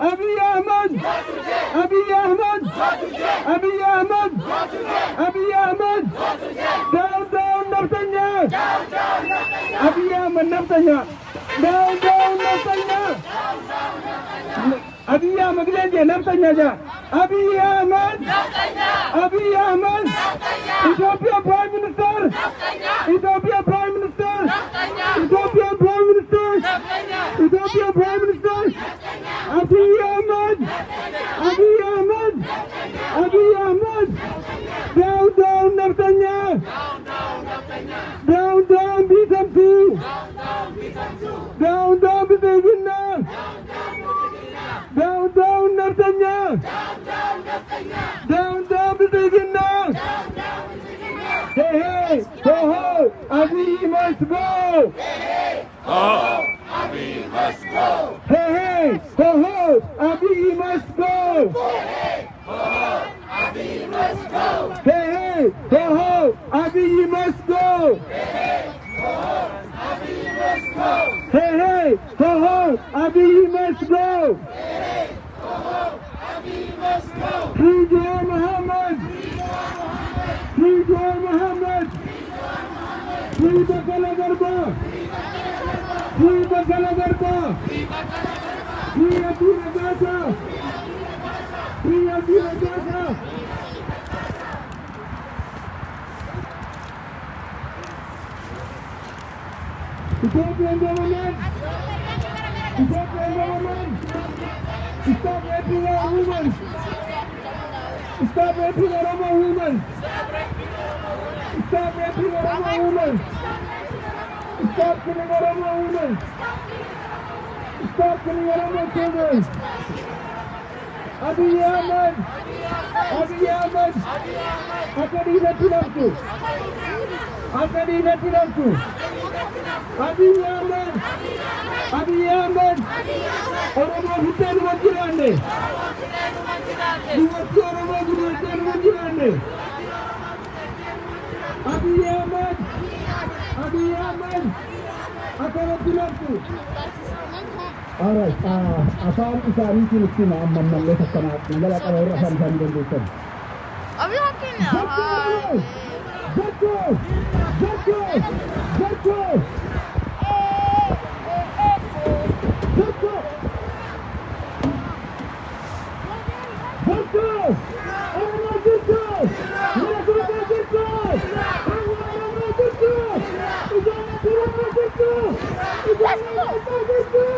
Abiy Ahmed. Abiy Ahmed. Abiy Ahmed. Abiy Ahmed. Down, down, Netanyahu. Abiy Ahmed, Netanyahu. Down, down, Netanyahu. Abiy Ahmed, Netanyahu. Abiy Ahmed. Abiy Ahmed. Ethiopian Prime Minister. Ethiopian Prime Minister. Ethiopian Prime Minister. Ethiopian Prime Minister. Abiy Ahmed. Abiy Ahmed. Abiy Ahmed. Down, down, Netanyahu. Down, down, beat them too. Down, down, Netanyahu. Down, down, Netanyahu. Down, down, Netanyahu. Hey, hey, ho, ho, Abiy must go. Abiy must go. Hey, hey, ho, ho, Abiy must go. Abiy must go. Hey, hey, ho, ho, Abiy must go. Abiy must go. Hey, hey, ho, ho, Abiy must go. Abiy must go. Free Jawar Mohammed. Free Jawar Mohammed. Free Bakale Garba. Free Bakale Garba. Free hidagatuu. Free hidagatuu. Ethiopian government. Stop raping women! Stop raping our women! Stop raping our women! Stop raping our women! Stop killing our women! Stop killing our children! Abiy Ahmed! Abiy Ahmed! Akan dilakukanku! Akan dilakukanku! Abiy Ahmed! Abiy Ahmed! Oromo hutan wajirande! Duwatku Oromo hutan wajirande! Abiy Ahmed! Abiy Ahmed! Akan dilakukanku! Alright, asal isari Filipina mamman sakana ngala kana rasan san dendukan. Abi hakin ya. Jatko! Jatko! Jatko! Jatko! Jatko! Orang Jatko! Mereka Jatko! Orang Jatko! Jangan turun Jatko! Jangan Jatko!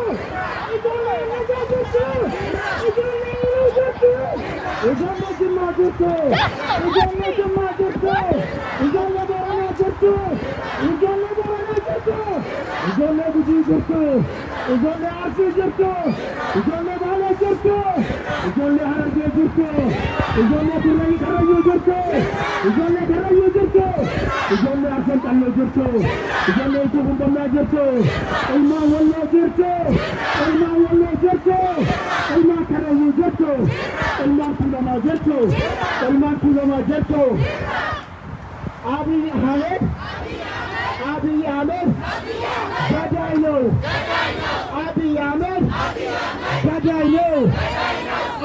Abiy Ahmed, Abiy Ahmed, Jadayo, Abiy Ahmed, Jadayo,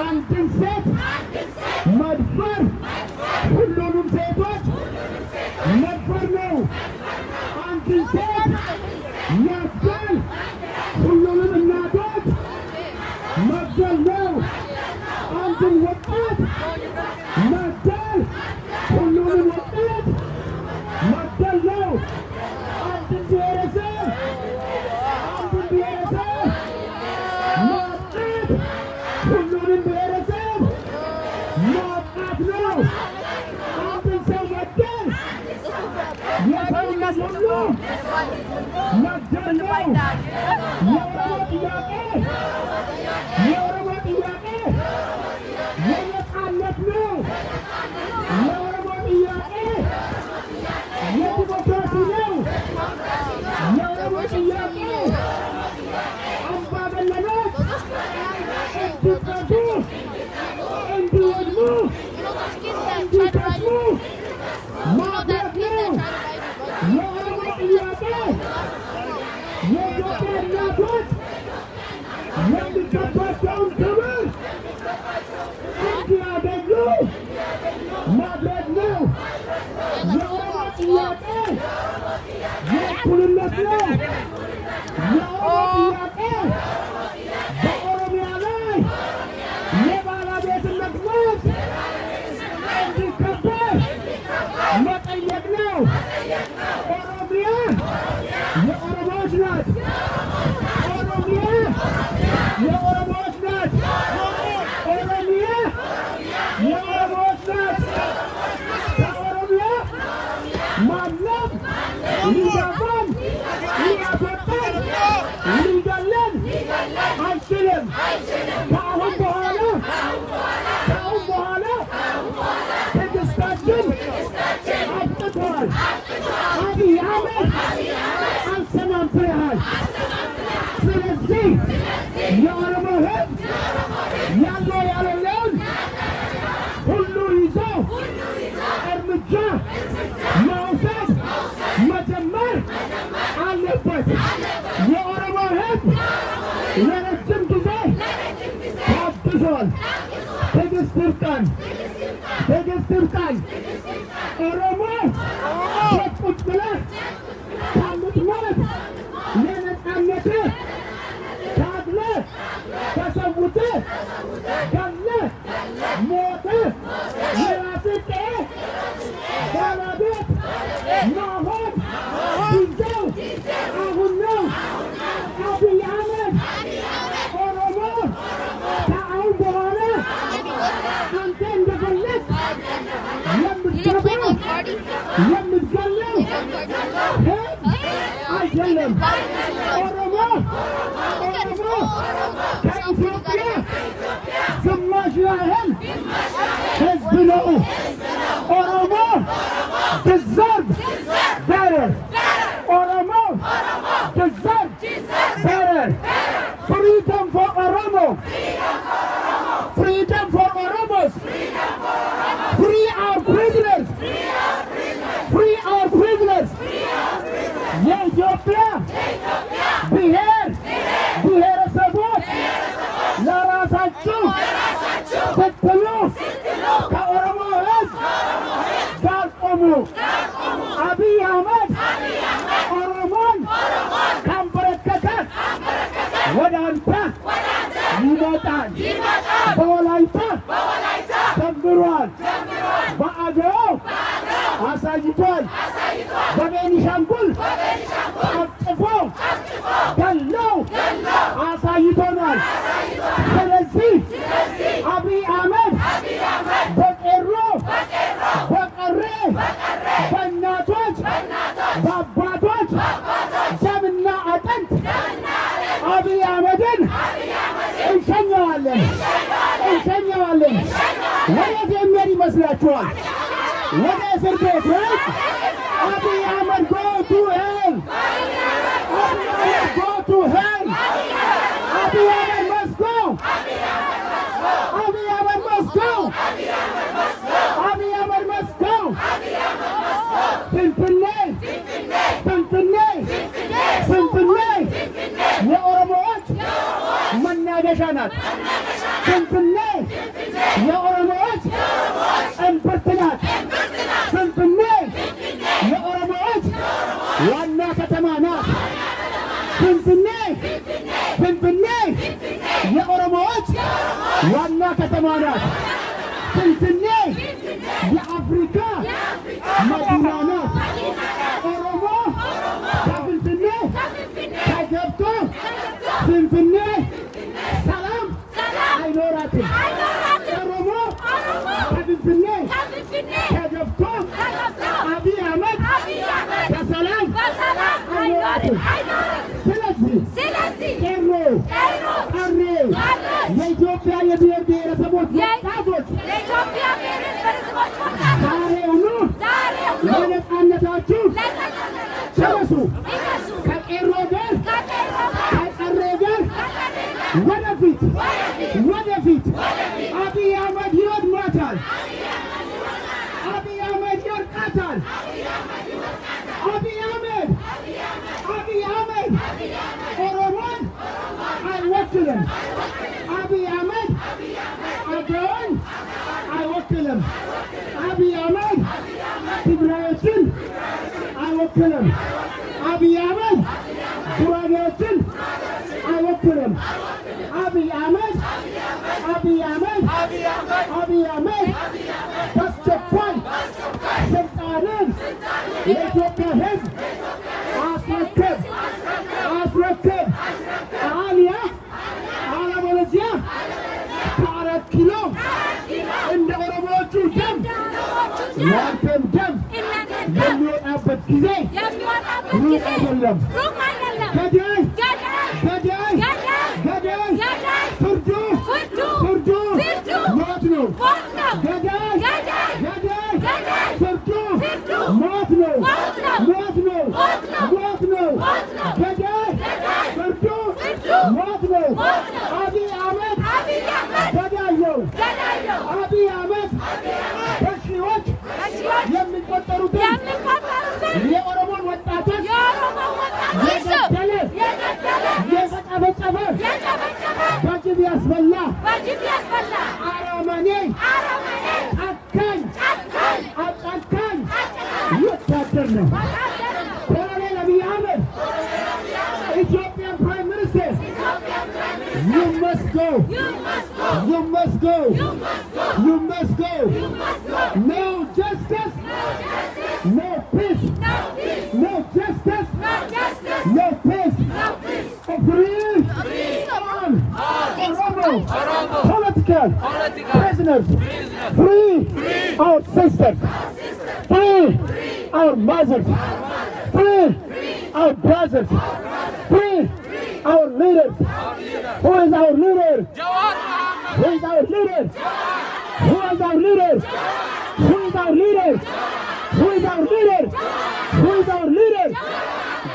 Antinset, Madfar, Hullum Setot, Madfar no, Antinset, Madfar, Hullum Nadot, Madfar no, Antin Watat, Madfar, Hullum Watat. Madallo, Antin Biasa, Antin Biasa, Matat, Hullum Biasa, Matat no, Antin Samadal, Yasal Mullo, Madallo, Yoramat Yake, Yoramat Yake, Yoramat Anak no, Yoramat Yake. Ya demokrasi now. Ya demokrasi. Apa benar? Hidagatuu. Hidagatuu. Hidagatuu. Maaf now. Ya demokrasi. Ya demokrasi. Yang dicapai tahun kemarin. Hidagatuu. Maaf now. Ya Ya kulunat lo. Ya Iyake. Baorom yalay. Ya bala betul nakmat. Dikape. Matayak lo. Oromia. Ya Oromosnat. Oromia. Ya Oromosnat. Oromia. Ya Oromosnat. Oromia. Malam. Ligaban, ligabatan, ligalan, Ayşelim, tahun bahala, Tegistaçın, Aktıkal, Abiy Ahmed, Al-Selam Prehal, Sırası, Yarımahım, Yallo Yarılın, Hullu İzo, Ermicca, Mağfes, መጀመር አለበት። የኦሮሞ ሕዝብ ለረጅም ጊዜ ታግሷል። ትዕግስት ይብቃን፣ ትዕግስት ይብቃን። ኦሮሞ ቤት ቁጭ ብለህ ከምትሞት ለነፃነትህ ታግለህ ተሰውተህ ገለህ ሞተህ የራስህ ቀዬ ባለቤት መሆን ጊዜው አሁን ነው። አቢይ አህመድ Yael, Hezbollah, Oromo, deserve better. Oromo, deserve better. Freedom for Oromo. Freedom for Oromos. Free our prisoners. Free our prisoners. የኢትዮጵያ ብሔር ብሔረሰቦች ለራሳችሁ ስትሉ ከኦሮሞ ሕዝብ ጋር ቆሙ። አብይ አህመድ ኦሮሞን ካንበረከከ ወደ አንተ ይመጣል። በወላይታ ጀምሯል። በአገው አሳይቷል። በቤኒሻንጉል ጨፍጭፎ ገለው አሳይቶናል። ስለዚህ አብይ አህመድ በቄሮ በቀሬ በእናቶች በአባቶች ደምና አጥንት አብይ አህመድን እንሸኘዋለን። ወዴት የሚሄድ ይመስላችኋል? ወደ እስር ቤት ወይ? አብይ አህመድ go to hell. አብይ አህመድ go to hell. አብይ አህመድ must go. አብይ አህመድ must go. አብይ አህመድ must go. ፍንፍኔ የኦሮሞዎች መናገሻ ናት። ፍንፍኔ የኦሮሞዎች እምብርት ናት። ፍንፍኔ የኦሮሞዎች ዋና ከተማ ናት። ፍንፍኔ የኦሮሞዎች ዋና ከተማ ናት። ፍንፍኔ የአፍሪካ መዲና ናት። ኦሮሞ ከፍንፍኔ ተገብቶ ፍንፍኔ ሰላም አይኖራትም። ኦሮሞ ከፍንፍኔ ተገብቶ አብይ አህመድ በሰላም አይኖራትም። ስለዚህ ቄሮ ቀሬ የኢትዮጵያ የብሔር ብሔረሰቦች ወጣቶች ዛሬውኑ ለነፃነታችሁ ተነሱ። ከቄሮ ጋር ከቀሬ ጋር ወደፊት። አብይ አህመድ ይወድማታል። አብይ አህመድ ይወድቃታል። አብይ አህመድ ኦሮሞን አይወክልም። አብይ አህመድ አገውን አይወክልም። አብይ አህመድ ትግራዮችን አይወክልም። አብይ አህመድ ጉራጌዎችን አይወክልም። አብይ አህመድ በአስቸኳይ ስልጣንን ለኢትዮጵያ ሕዝብ አስረክብ። አለበለዚያ ከ4 ኪሎ እንደ ኦሮሞዎቹ ደም ያንተም ደም የሚወጣበት ጊዜ ሩቅ አይደለም። ገዳይ ፍርዱ ሞት ነው። ገዳይ ፍርዱ ሞት ነው። ገዳይ ፍርዱ ሞት ነው። አብይ አህመድ ገዳይ ነው። አብይ አህመድ በሺዎች የሚቆጠሩትን የኦሮሞን ወጣቶች የገደለ የጨፈጨፈ በጅብ ያስበላ አረመኔ ጨካኝ ወታደር ነው። ኮሎኔል አብይ አህመድ ኢትዮጵያን ፕራይም ሚኒስትር you must go. No justice, no peace. No justice, no peace. Free all Oromo political prisoners. Free our sisters. Free our mothers. Free our brothers. Free our leaders. Who is our leader? Who is our our leader? Who is our leader? Who is our leader? Who is our leader? Who is our leader?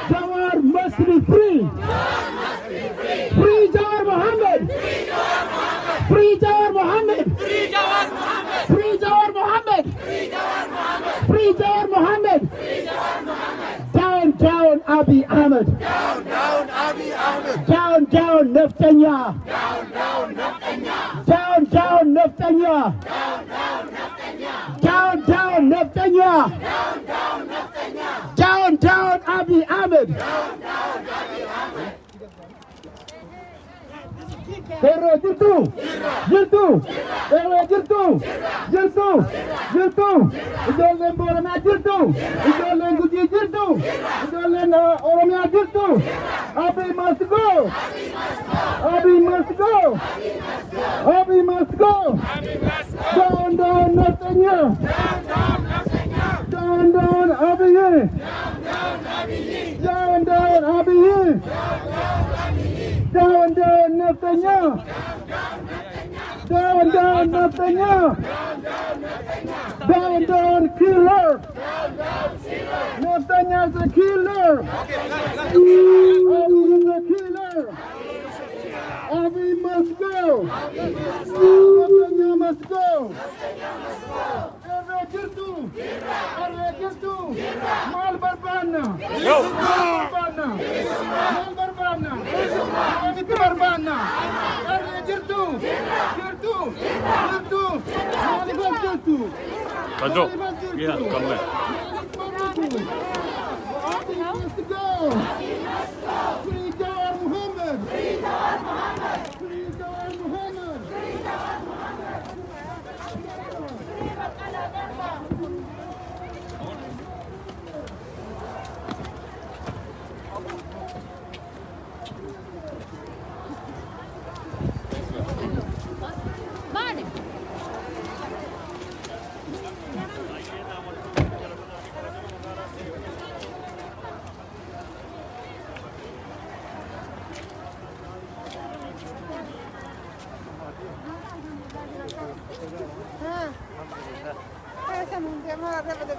Jawar must be free. Free Jawar Mohammed. Free Jawar Mohammed. Free Jawar Mohammed. Free Jawar Mohammed. Free Jawar Mohammed. Down, down, Abiy Ahmed. Down, down, Abiy Ahmed. Down, down, Netanyahu. Down, down, Netanyahu. Down, down, Netanyahu. Down, down, Netanyahu. Down, down, Abiy Ahmed. Qerro jirtu, jirtu, qerro jirtu, jirtu, jirtu. Ijoolleen Booranaa jirtu, ijoolleen Gujii jirtu, ijoolleen Oromiyaa jirtu. Abiy must go. Abiy must go. Abiy must go. Down, down, Netanyahu. Down, down, Abiy. Down, down, Abiy. Down, down, Netanyahu. Down, down, Netanyahu. Down, down, killer. Netanyahu's a killer. Abiy is a killer. Abiy must go. Netanyahu must go. Qerro jirtu. Qerro jirtu. Mal barbaanna. Mal barbaanna. Mal barbaanna. Maaliti barbaanna. Qerro jirtu. Jirtu. Jirtu. Maalifas jirtu. Kajo, lihat kamera. Abiy must go. Free Jawar Mohammed. Free Jawar Mohammed. Esa no, ya no la debe de